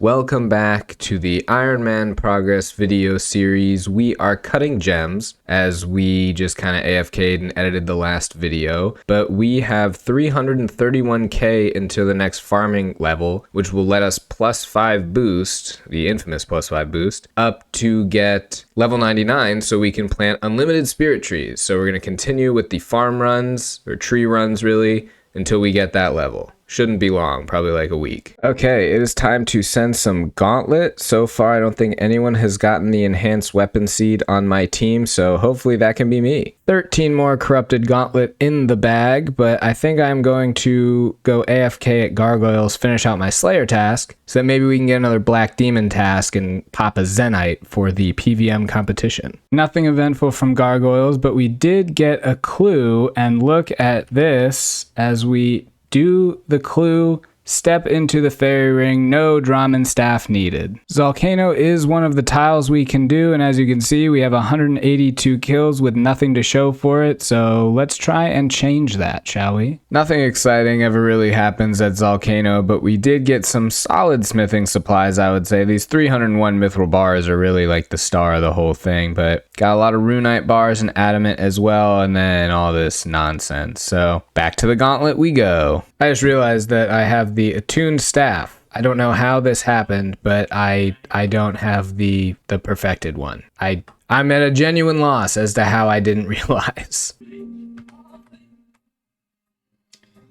welcome back to the Ironman progress video series. We are cutting gems as we just kind of AFK'd and edited the last video, but we have 331k into the next farming level, which will let us +5 boost, the infamous +5 boost, up to get level 99 so we can plant unlimited spirit trees. So we're going to continue with the farm runs, or tree runs really, until we get that level. Shouldn't be long, probably like a week. Okay, it is time to send some Gauntlet. So far, I don't think anyone has gotten the enhanced weapon seed on my team, so hopefully that can be me. 13 more corrupted Gauntlet in the bag, but I think I'm going to go AFK at Gargoyles, finish out my Slayer task, so that maybe we can get another Black Demon task and pop a Zenite for the PVM competition. Nothing eventful from Gargoyles, but we did get a clue, and look at this as we do the clue, step into the fairy ring, no Draman staff needed. Volcano is one of the tiles we can do, and as you can see, we have 182 kills with nothing to show for it, so let's try and change that, shall we? Nothing exciting ever really happens at Volcano, but we did get some solid smithing supplies, I would say. These 301 mithril bars are really like the star of the whole thing, but got a lot of runite bars and adamant as well, and then all this nonsense. So back to the Gauntlet we go. I just realized that I have the attuned staff. I don't know how this happened, but I don't have the perfected one. I'm at a genuine loss as to how I didn't realize.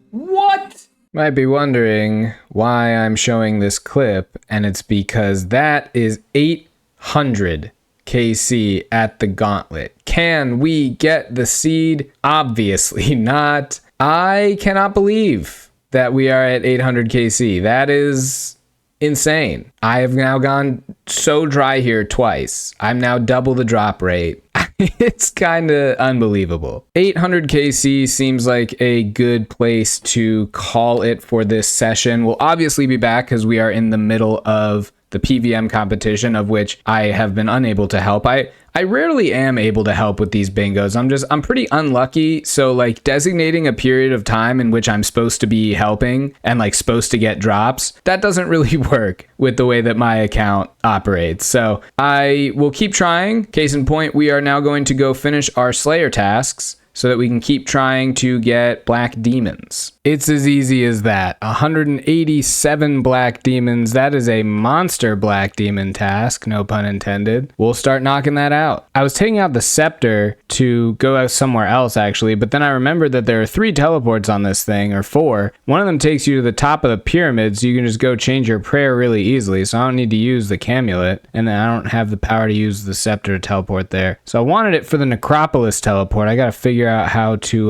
What? Might be wondering why I'm showing this clip, and it's because that is 800 KC at the Gauntlet. Can we get the seed? Obviously not. I cannot believe that we are at 800 KC. That is insane. I have now gone so dry here twice. I'm now double the drop rate. It's kind of unbelievable. 800 KC seems like a good place to call it for this session. We'll obviously be back because we are in the middle of the PVM competition, of which I have been unable to help. I rarely am able to help with these bingos. I'm pretty unlucky. So like designating a period of time in which I'm supposed to be helping and like supposed to get drops, that doesn't really work with the way that my account operates. So I will keep trying. Case in point, we are now going to go finish our Slayer tasks so that we can keep trying to get Black Demons. It's as easy as that. 187 Black Demons. That is a monster Black Demon task, no pun intended. We'll start knocking that out. I was taking out the Scepter to go out somewhere else actually, but then I remembered that there are 3 teleports on this thing, or 4. One of them takes you to the top of the pyramid, so you can just go change your prayer really easily, so I don't need to use the Camulet, and then I don't have the power to use the Scepter to teleport there. So I wanted it for the Necropolis teleport. I gotta figure out how to,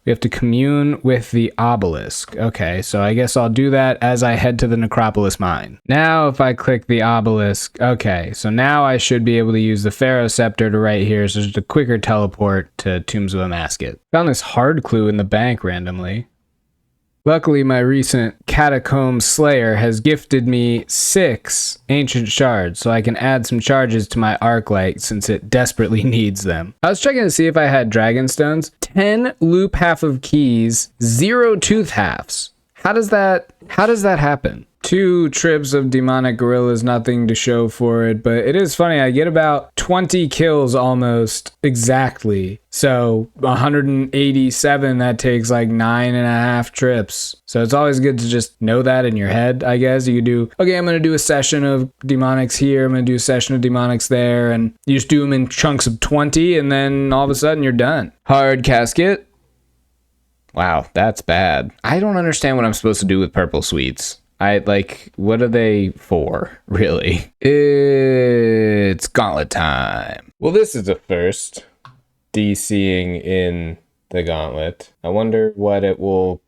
we have to commune with the obelisk. Okay, so I guess I'll do that as I head to the Necropolis mine. Now if I click the obelisk, okay, so now I should be able to use the Pharaoh Scepter to right here, so just a quicker teleport to Tombs of Amasket. Found this hard clue in the bank randomly. Luckily, my recent Catacomb Slayer has gifted me 6 ancient shards, so I can add some charges to my Arclight since it desperately needs them. I was checking to see if I had Dragon Stones. 10 loop half of keys, 0 tooth halves. How does that happen? 2 trips of demonic gorillas, nothing to show for it, but it is funny. I get about 20 kills almost exactly. So 187, that takes like 9.5 trips. So it's always good to just know that in your head, I guess. You could do, okay, I'm going to do a session of demonics here. I'm going to do a session of demonics there. And you just do them in chunks of 20, and then all of a sudden you're done. Hard casket. Wow, that's bad. I don't understand what I'm supposed to do with purple sweets. What are they for, really? It's Gauntlet time. Well, this is a first. DCing in the Gauntlet. I wonder what it will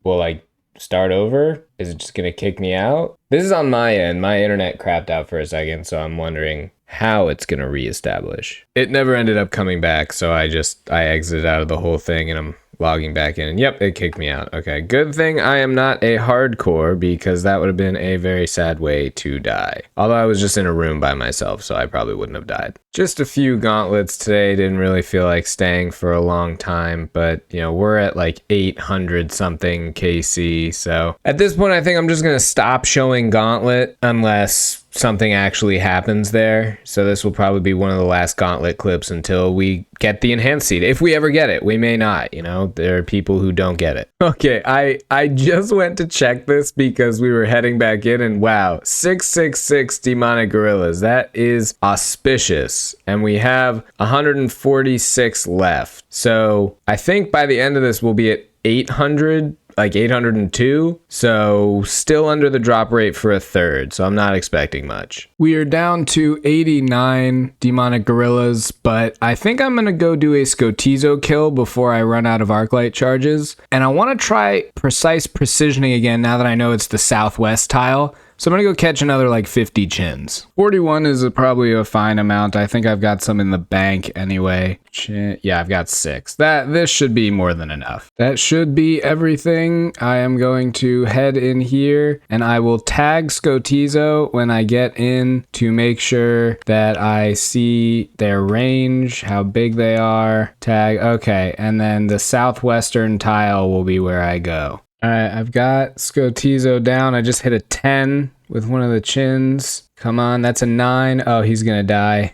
like start over? Is it just gonna kick me out? This is on my end. My internet crapped out for a second, so I'm wondering how it's gonna reestablish. It never ended up coming back, so I exited out of the whole thing, and I'm logging back in. Yep, it kicked me out. Okay, good thing I am not a hardcore, because that would have been a very sad way to die. Although I was just in a room by myself, so I probably wouldn't have died. Just a few gauntlets today. Didn't really feel like staying for a long time, but you know, we're at like 800 something KC. So at this point, I think I'm just gonna stop showing Gauntlet unless something actually happens there. So this will probably be one of the last Gauntlet clips until we get the enhanced seed. If we ever get it, we may not, you know, there are people who don't get it. Okay, I just went to check this because we were heading back in, and wow, 666 demonic gorillas. That is auspicious. And we have 146 left. So I think by the end of this, we'll be at 800, like 802. So still under the drop rate for a third. So I'm not expecting much. We are down to 89 demonic gorillas, but I think I'm going to go do a Scotizo kill before I run out of Arclight charges. And I want to try precise precisioning again now that I know it's the southwest tile. So I'm going to go catch another like 50 chins. 41 is probably a fine amount. I think I've got some in the bank anyway. Yeah, I've got 6. This should be more than enough. That should be everything. I am going to head in here, and I will tag Scotizo when I get in to make sure that I see their range, how big they are. Tag, okay, and then the southwestern tile will be where I go. All right, I've got Scotizo down. I just hit a 10 with one of the chins. Come on, that's a 9. Oh, he's gonna die.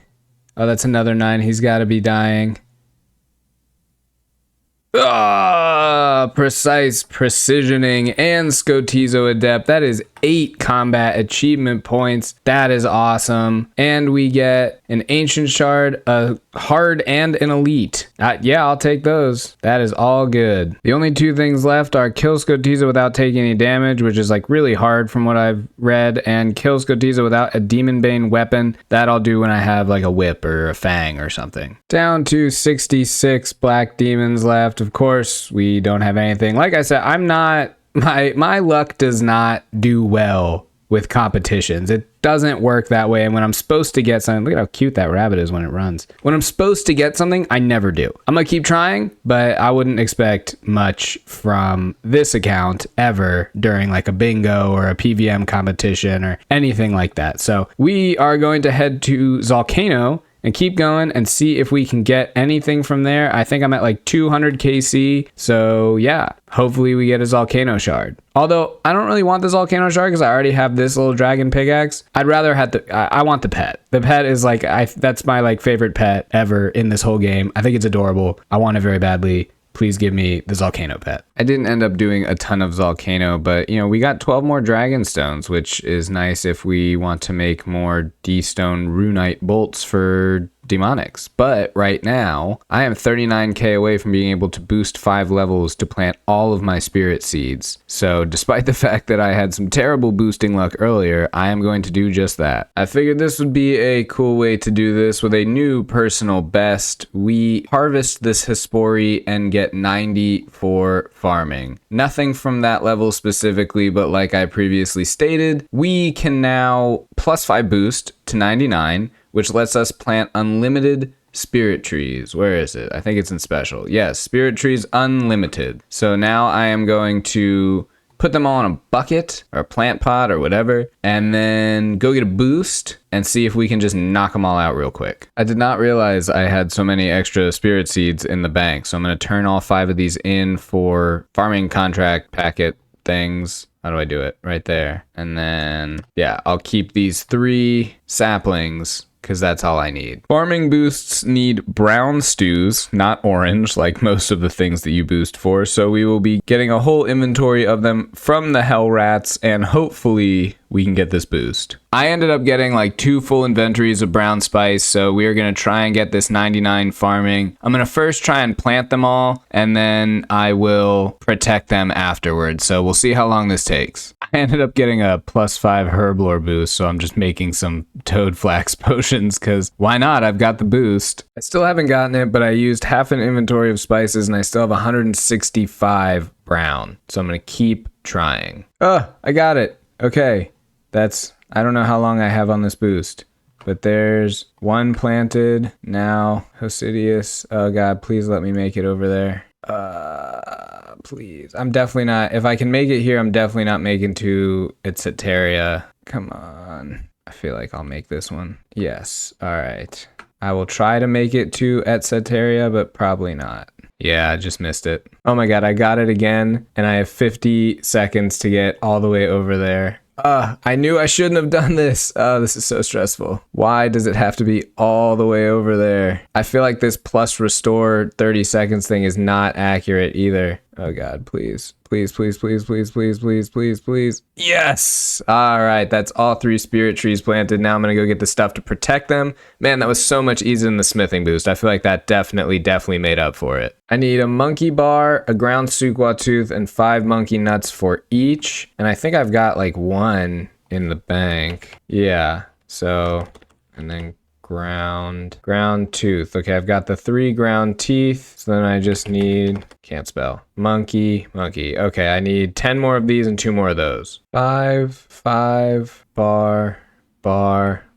Oh, that's another 9. He's gotta be dying. Precise precisioning and Scotizo Adept. That is 8 combat achievement points. That is awesome. And we get an Ancient Shard, a Hard, and an Elite. Yeah, I'll take those. That is all good. The only 2 things left are kill Scotizo without taking any damage, which is like really hard from what I've read, and kill Scotizo without a Demon Bane weapon. That I'll do when I have like a whip or a fang or something. Down to 66 black demons left. Of course, we don't have anything. Like I said, I'm not... My luck does not do well with competitions. It doesn't work that way. And when I'm supposed to get something, look at how cute that rabbit is when it runs. When I'm supposed to get something, I never do. I'm gonna keep trying, but I wouldn't expect much from this account ever during like a bingo or a PVM competition or anything like that. So we are going to head to Zolcano and keep going and see if we can get anything from there. I think I'm at like 200 KC. So yeah, hopefully we get a Zolcano shard. Although I don't really want the Zolcano shard because I already have this little dragon pickaxe. I'd rather have I want the pet. The pet is like, that's my like favorite pet ever in this whole game. I think it's adorable. I want it very badly. Please give me the Zolcano pet. I didn't end up doing a ton of Zolcano, but you know, we got 12 more dragon stones, which is nice if we want to make more D-stone runite bolts for demonics. But right now, I am 39k away from being able to boost 5 levels to plant all of my spirit seeds. So despite the fact that I had some terrible boosting luck earlier, I am going to do just that. I figured this would be a cool way to do this with a new personal best. We harvest this Hespori and get 90 for farming. Nothing from that level specifically, but like I previously stated, we can now plus 5 boost to 99, which lets us plant unlimited spirit trees. Where is it? I think it's in special. Yes, spirit trees unlimited. So now I am going to put them all in a bucket or a plant pot or whatever, and then go get a boost and see if we can just knock them all out real quick. I did not realize I had so many extra spirit seeds in the bank, so I'm going to turn all 5 of these in for farming contract packet things. How do I do it? Right there. And then, yeah, I'll keep these 3 saplings because that's all I need. Farming boosts need brown stews, not orange, like most of the things that you boost for. So we will be getting a whole inventory of them from the Hell Rats, and hopefully we can get this boost. I ended up getting like 2 full inventories of brown spice, so we are gonna try and get this 99 farming. I'm gonna first try and plant them all, and then I will protect them afterwards. So we'll see how long this takes. I ended up getting a +5 herblore boost, so I'm just making some toad flax potions, because why not? I've got the boost. I still haven't gotten it, but I used half an inventory of spices, and I still have 165 brown. So I'm gonna keep trying. Oh, I got it. Okay. I don't know how long I have on this boost, but there's 1 planted. Now, Hosidius, oh God, please let me make it over there. Please. I'm definitely not. If I can make it here, I'm definitely not making to Etceteria. Come on. I feel like I'll make this one. Yes. All right. I will try to make it to Etceteria, but probably not. Yeah, I just missed it. Oh my god, I got it again, and I have 50 seconds to get all the way over there. I knew I shouldn't have done this. This is so stressful. Why does it have to be all the way over there? I feel like this plus restore 30 seconds thing is not accurate either. Oh god, please. Please, please, please, please, please, please, please, please. Yes! Alright, that's all 3 spirit trees planted. Now I'm gonna go get the stuff to protect them. Man, that was so much easier than the smithing boost. I feel like that definitely made up for it. I need a monkey bar, a ground suqua tooth, and 5 monkey nuts for each. And I think I've got like 1 in the bank. Yeah, so, and then ground tooth. Okay, I've got the 3 ground teeth. So then I just need, can't spell, monkey. Okay, I need 10 more of these and 2 more of those. 5 bar.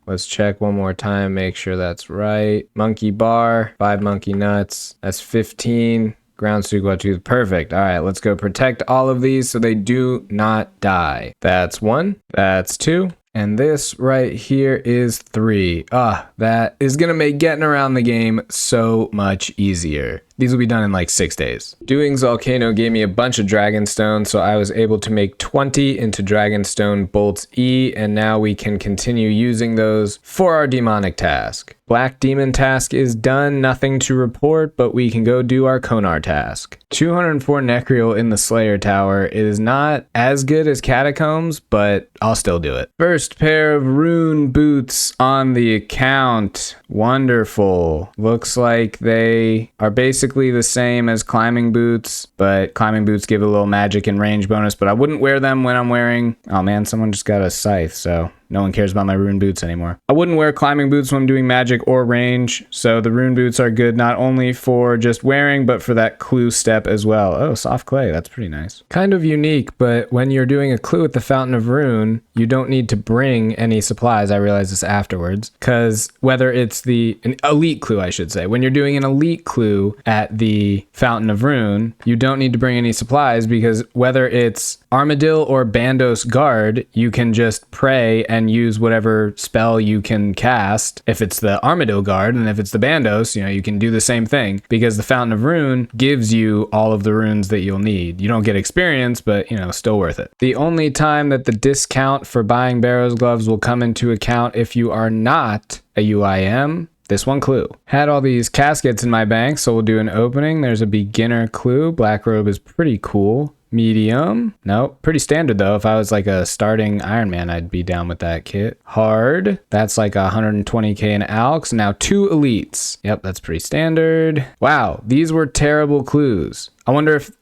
Let's check one more time, make sure that's right. Monkey bar, 5 monkey nuts. That's 15. Ground suqua tooth. Perfect. All right, let's go protect all of these so they do not die. That's 1. That's 2. And this right here is 3. That is gonna make getting around the game so much easier. These will be done in like 6 days. Doing Volcano gave me a bunch of Dragonstone, so I was able to make 20 into Dragonstone Bolts E, and now we can continue using those for our demonic task. Black Demon task is done, nothing to report, but we can go do our Konar task. 204 Necrial in the Slayer Tower. It is not as good as Catacombs, but I'll still do it. First pair of rune boots on the account. Wonderful. Looks like they are basically the same as climbing boots, but climbing boots give a little magic and range bonus, but I wouldn't wear them when I'm wearing... Oh man, someone just got a scythe, so no one cares about my rune boots anymore. I wouldn't wear climbing boots when I'm doing magic or range, so the rune boots are good not only for just wearing, but for that clue step as well. Oh, soft clay, that's pretty nice. Kind of unique, but when you're doing a clue at the Fountain of Rune, you don't need to bring any supplies. I realized this afterwards, because whether it's an elite clue, I should say, when you're doing an elite clue at the Fountain of Rune, you don't need to bring any supplies, because whether it's Armadil or Bandos Guard, you can just pray and use whatever spell you can cast. If it's the Armadil Guard, and if it's the Bandos, you can do the same thing, because the Fountain of Rune gives you all of the runes that you'll need. You don't get experience, but still worth it. The only time that the discount for buying Barrow's Gloves will come into account if you are not a UIM. This one clue. Had all these caskets in my bank, so we'll do an opening. There's a beginner clue. Black robe is pretty cool. Medium. Nope. Pretty standard though. If I was like a starting Ironman, I'd be down with that kit. Hard. That's like 120k in Alks. Now 2 elites. Yep, that's pretty standard. Wow, these were terrible clues. I wonder if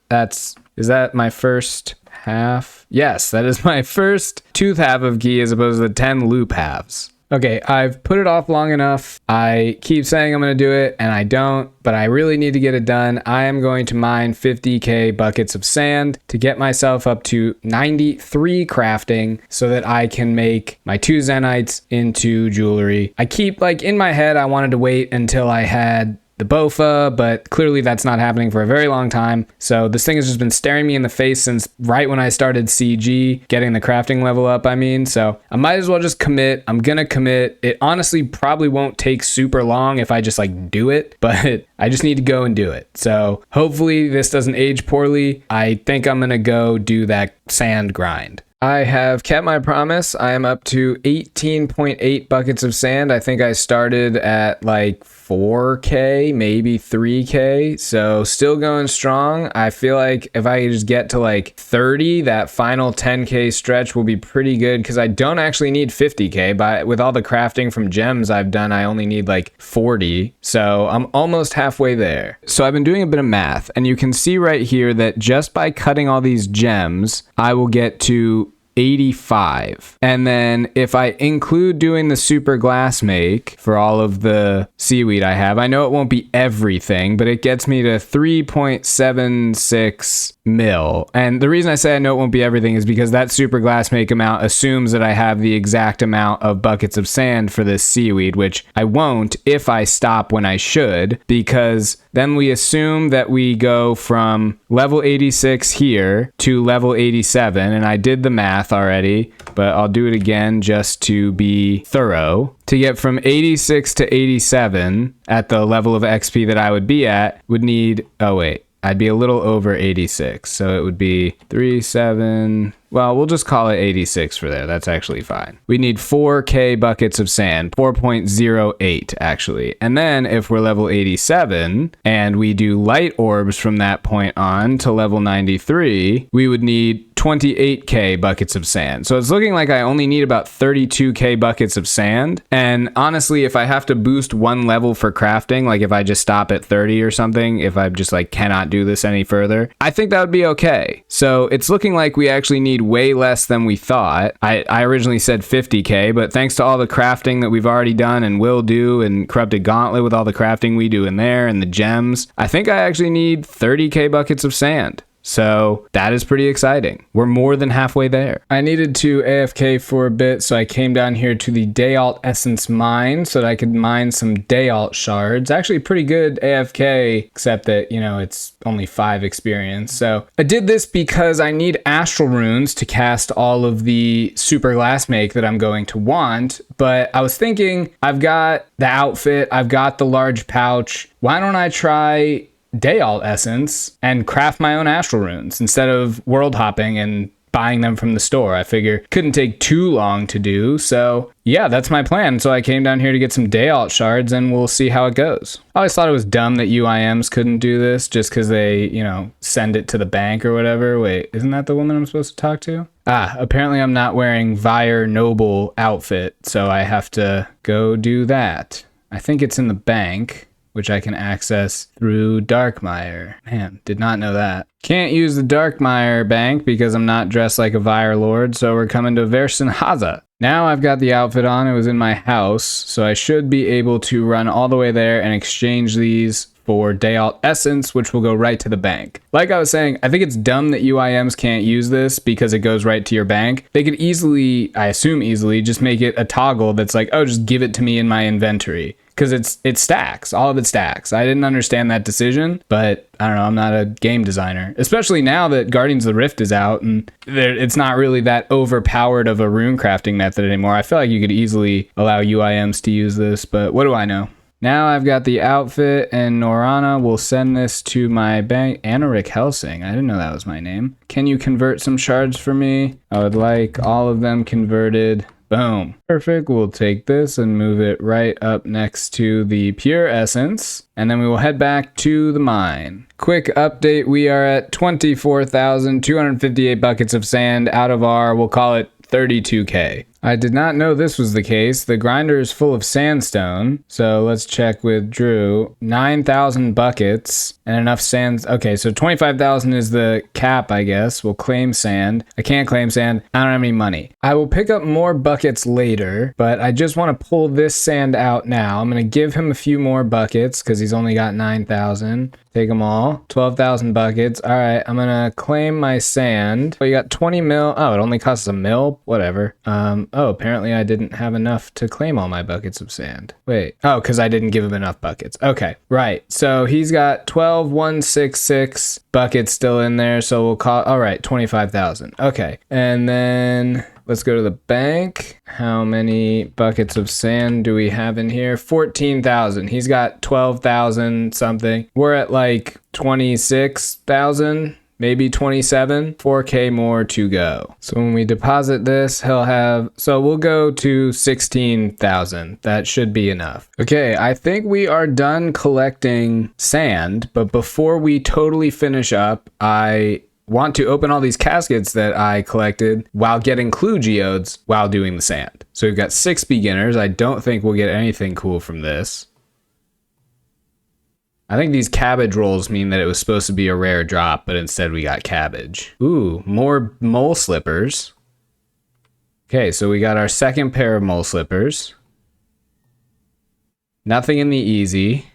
is that my first half? Yes, that is my first tooth half of Gi as opposed to the 10 loop halves. Okay, I've put it off long enough. I keep saying I'm going to do it, and I don't, but I really need to get it done. I am going to mine 50k buckets of sand to get myself up to 93 crafting so that I can make my 2 Zenites into jewelry. I keep, in my head, I wanted to wait until I had the BOFA, but clearly that's not happening for a very long time. So this thing has just been staring me in the face since right when I started CG, getting the crafting level up, so I might as well just commit. I'm gonna commit. It honestly probably won't take super long if I just do it, but I just need to go and do it. So hopefully this doesn't age poorly. I think I'm gonna go do that sand grind. I have kept my promise. I am up to 18.8 buckets of sand. I think I started at 4k, maybe 3k. So still going strong. I feel like if I could just get to 30, that final 10k stretch will be pretty good, because I don't actually need 50k. But with all the crafting from gems I've done, I only need 40. So I'm almost halfway there. So I've been doing a bit of math, and you can see right here that just by cutting all these gems, I will get to 85. And then if I include doing the super glass make for all of the seaweed I have, I know it won't be everything, but it gets me to 3.76 mil. And the reason I say I know it won't be everything is because that super glass make amount assumes that I have the exact amount of buckets of sand for this seaweed, which I won't if I stop when I should, because then we assume that we go from level 86 here to level 87, and I did the math already, but I'll do it again just to be thorough. To get from 86 to 87 at the level of XP that I would be at would need, oh wait, I'd be a little over 86. So it would be 37. Well, we'll just call it 86 for there. That's actually fine. We need 4K buckets of sand, 4.08 actually. And then if we're level 87 and we do light orbs from that point on to level 93, we would need 28K buckets of sand. So it's looking like I only need about 32K buckets of sand. And honestly, if I have to boost one level for crafting, like if I just stop at 30 or something, if I just like cannot do this any further, I think that would be okay. So it's looking like we actually need way less than we thought. I originally said 50K, but thanks to all the crafting that we've already done and will do, and Corrupted Gauntlet with all the crafting we do in there and the gems, I think I actually need 30K buckets of sand. So that is pretty exciting. We're more than halfway there. I needed to AFK for a bit, so I came down here to the Dayalt Essence mine so that I could mine some Dayalt shards. Actually pretty good AFK, except that, you know, it's only 5 experience. So I did this because I need astral runes to cast all of the super glass make that I'm going to want. But I was thinking, I've got the outfit, I've got the large pouch. Why don't I try Dayalt Essence and craft my own astral runes instead of world hopping and buying them from the store? I figure couldn't take too long to do. So yeah, that's my plan. So I came down here to get some Dayalt shards and we'll see how it goes. I always thought it was dumb that UIMs couldn't do this just because they, you know, send it to the bank or whatever. Wait, isn't that the woman I'm supposed to talk to? Ah, apparently I'm not wearing Vire Noble outfit, so I have to go do that. I think it's in the bank, which I can access through Darkmire. Man, did not know that. Can't use the Darkmire bank because I'm not dressed like a Vire Lord, so we're coming to Versenhaza. Now I've got the outfit on, it was in my house, so I should be able to run all the way there and exchange these for Dayalt Essence, which will go right to the bank. Like I was saying, I think it's dumb that UIMs can't use this because it goes right to your bank. They could easily, I assume easily, just make it a toggle that's like, oh, just give it to me in my inventory. Because it stacks, all of it stacks. I didn't understand that decision, but I don't know, I'm not a game designer. Especially now that Guardians of the Rift is out and it's not really that overpowered of a rune crafting method anymore. I feel like you could easily allow UIMs to use this, but what do I know? Now I've got the outfit, and Norana will send this to my bank. Anaric Helsing, I didn't know that was my name. Can you convert some shards for me? I would like all of them converted. Boom. Perfect. We'll take this and move it right up next to the pure essence, and then we will head back to the mine. Quick update, we are at 24,258 buckets of sand out of our, we'll call it 32K. I did not know this was the case. The grinder is full of sandstone. So let's check with Drew. 9,000 buckets and enough sand. Okay, so 25,000 is the cap, I guess. We'll claim sand. I can't claim sand. I don't have any money. I will pick up more buckets later, but I just want to pull this sand out now. I'm going to give him a few more buckets because he's only got 9,000. Take them all. 12,000 buckets. All right, I'm going to claim my sand. Oh, you got 20 mil. Oh, it only costs a mil? Whatever. Oh, apparently I didn't have enough to claim all my buckets of sand. Wait. Oh, because I didn't give him enough buckets. Okay, right. So he's got 12,166 buckets still in there. So we'll call, all right, 25,000. Okay. And then let's go to the bank. How many buckets of sand do we have in here? 14,000. He's got 12,000 something. We're at like 26,000. Maybe 27, 4K more to go. So when we deposit this, he'll have, so we'll go to 16,000. That should be enough. Okay, I think we are done collecting sand, but before we totally finish up, I want to open all these caskets that I collected while getting clue geodes while doing the sand. So we've got 6 beginners. I don't think we'll get anything cool from this. I think these cabbage rolls mean that it was supposed to be a rare drop, but instead we got cabbage. Ooh, more mole slippers. Okay, so we got our second pair of mole slippers. Nothing in the easy.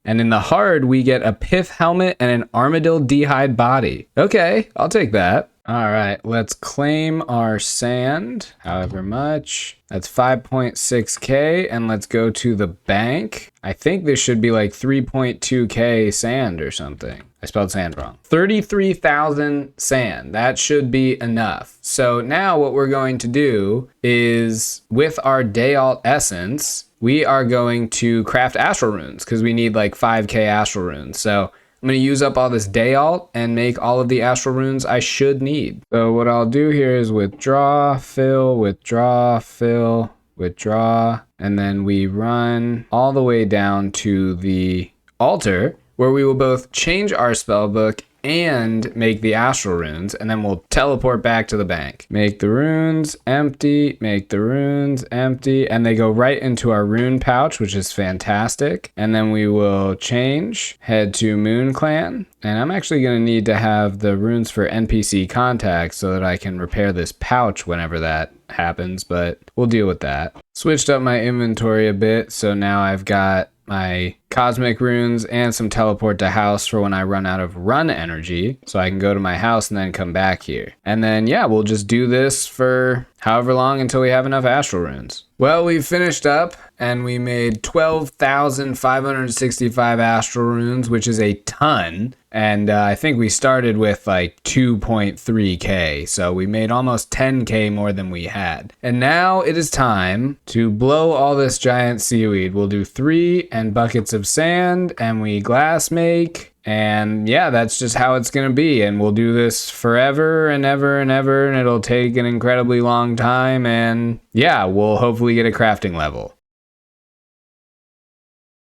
And in the hard, we get a pith helmet and an armadillo d'hide body. Okay, I'll take that. All right, let's claim our sand, however much. That's 5.6K, and let's go to the bank. I think this should be like 3.2K sand or something. I spelled sand wrong. 33,000 sand. That should be enough. So now what we're going to do is, with our day alt essence, we are going to craft astral runes because we need like 5K astral runes. So I'm going to use up all this day alt and make all of the astral runes I should need. So what I'll do here is withdraw, fill, withdraw, fill, withdraw, and then we run all the way down to the altar where we will both change our spellbook and make the astral runes, and then we'll teleport back to the bank. Make the runes empty, make the runes empty, and they go right into our rune pouch, which is fantastic. And then we will change, head to Moon Clan, and I'm actually going to need to have the runes for NPC contacts so that I can repair this pouch whenever that happens, but we'll deal with that. Switched up my inventory a bit, so now I've got my cosmic runes and some teleport to house for when I run out of run energy, so I can go to my house and then come back here. And then yeah, we'll just do this for however long until we have enough astral runes. Well, we finished up and we made 12,565 astral runes, which is a ton. And I think we started with like 2.3K, so we made almost 10K more than we had. And now it is time to blow all this giant seaweed. We'll do 3 and buckets of sand, and we glass make. And yeah, that's just how it's going to be. And we'll do this forever and ever and ever, and it'll take an incredibly long time. And yeah, we'll hopefully get a crafting level.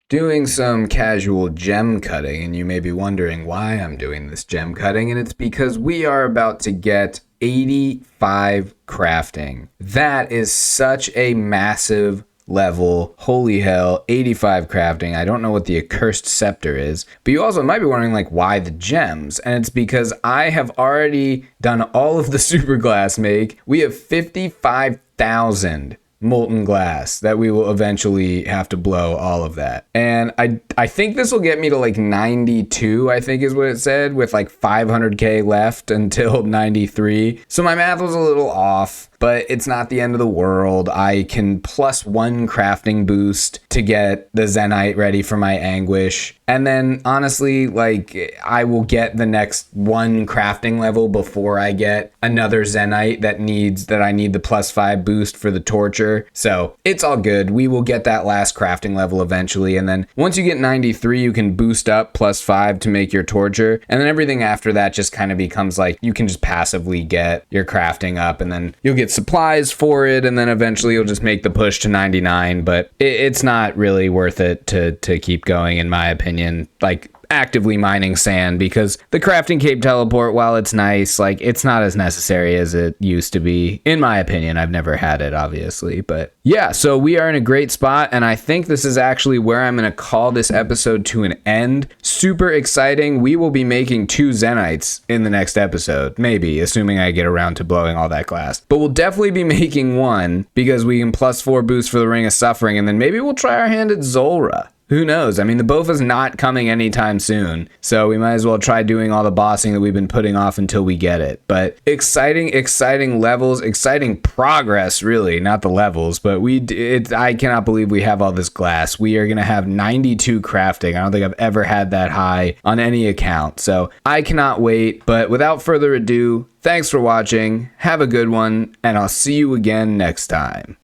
Doing some casual gem cutting, and you may be wondering why I'm doing this gem cutting, and it's because we are about to get 85 crafting. That is such a massive level. Holy hell, 85 crafting. I don't know what the accursed scepter is, but you also might be wondering like why the gems, and it's because I have already done all of the super glass make. We have 55,000 molten glass that we will eventually have to blow all of that. And I think this will get me to like 92, I think is what it said, with like 500K left until 93. So my math was a little off, but it's not the end of the world. I can +1 crafting boost to get the Zenite ready for my anguish. And then honestly, like I will get the next 1 crafting level before I get another Zenite that I need the +5 boost for the torture. So it's all good. We will get that last crafting level eventually. And then once you get 93, you can boost up +5 to make your torture. And then everything after that just kind of becomes like, you can just passively get your crafting up, and then you'll get supplies for it, and then eventually you'll just make the push to 99. But it's not really worth it to keep going, in my opinion, like actively mining sand, because the crafting cape teleport, while it's nice, like it's not as necessary as it used to be, in my opinion. I've never had it, obviously, but yeah, so we are in a great spot, and I think this is actually where I'm going to call this episode to an end. Super exciting. We will be making 2 Zenites in the next episode, maybe, assuming I get around to blowing all that glass, but we'll definitely be making 1 because we can +4 boost for the Ring of Suffering, and then maybe we'll try our hand at Zulrah. Who knows? I mean, the Bofa's not coming anytime soon, so we might as well try doing all the bossing that we've been putting off until we get it. But exciting levels, exciting progress, really, not the levels, but I cannot believe we have all this glass. We are going to have 92 crafting. I don't think I've ever had that high on any account, so I cannot wait. But without further ado, thanks for watching, have a good one, and I'll see you again next time.